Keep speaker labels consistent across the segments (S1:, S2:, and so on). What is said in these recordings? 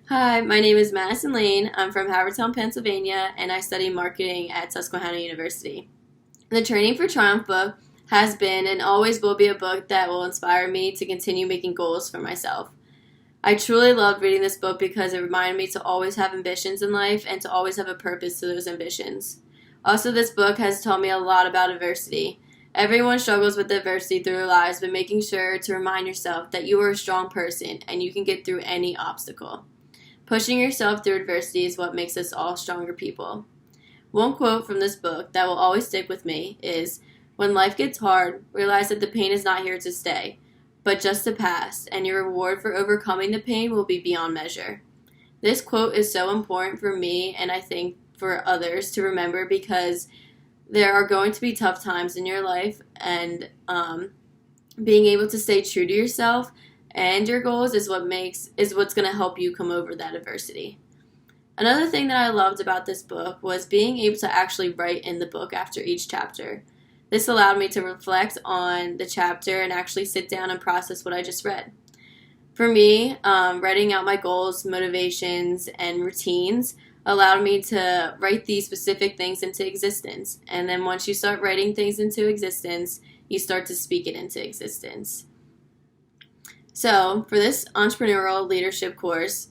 S1: Hi, my name is Madison Lane. I'm from Havertown, Pennsylvania, and I study marketing at Susquehanna University. The Training for Triumph book has been and always will be a book that will inspire me to continue making goals for myself. I truly loved reading this book because it reminded me to always have ambitions in life and to always have a purpose to those ambitions. Also, this book has taught me a lot about adversity. Everyone struggles with adversity through their lives, but making sure to remind yourself that you are a strong person and you can get through any obstacle. Pushing yourself through adversity is what makes us all stronger people. One quote from this book that will always stick with me is, "When life gets hard, realize that the pain is not here to stay, but just to pass, and your reward for overcoming the pain will be beyond measure." This quote is so important for me and I think for others to remember because there are going to be tough times in your life, and being able to stay true to yourself and your goals is what's going to help you come over that adversity. Another thing that I loved about this book was being able to actually write in the book after each chapter. This allowed me to reflect on the chapter and actually sit down and process what I just read. For me, writing out my goals, motivations, and routines allowed me to write these specific things into existence. And then once you start writing things into existence, you start to speak it into existence. So for this entrepreneurial leadership course,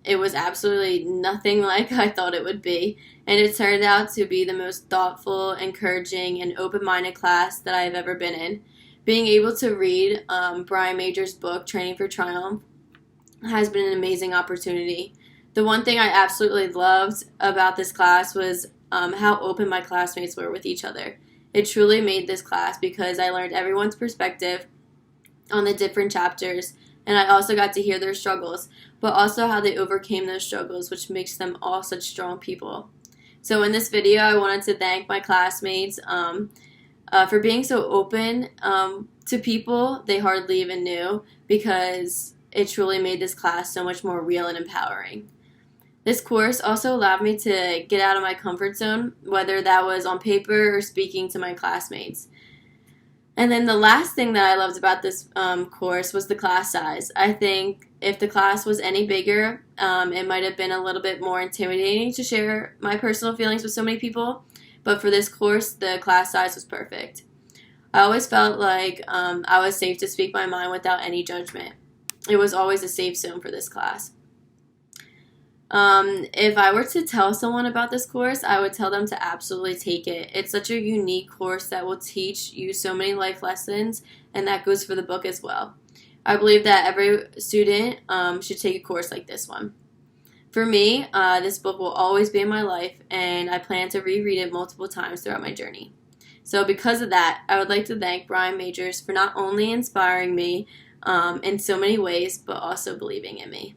S1: it was absolutely nothing like I thought it would be, and it turned out to be the most thoughtful, encouraging, and open-minded class that I've ever been in. Being able to read Brian Major's book, Training for Triumph, has been an amazing opportunity. The one thing I absolutely loved about this class was how open my classmates were with each other. It truly made this class because I learned everyone's perspective on the different chapters, and I also got to hear their struggles, but also how they overcame those struggles, which makes them all such strong people. So in this video, I wanted to thank my classmates for being so open to people they hardly even knew, because it truly made this class so much more real and empowering. This course also allowed me to get out of my comfort zone, whether that was on paper or speaking to my classmates. And then the last thing that I loved about this course was the class size. I think if the class was any bigger, it might have been a little bit more intimidating to share my personal feelings with so many people. But for this course, the class size was perfect. I always felt like I was safe to speak my mind without any judgment. It was always a safe zone for this class. If I were to tell someone about this course, I would tell them to absolutely take it. It's such a unique course that will teach you so many life lessons, and that goes for the book as well. I believe that every student should take a course like this one. For me, this book will always be in my life, and I plan to reread it multiple times throughout my journey. So because of that, I would like to thank Brian Majors for not only inspiring me in so many ways, but also believing in me.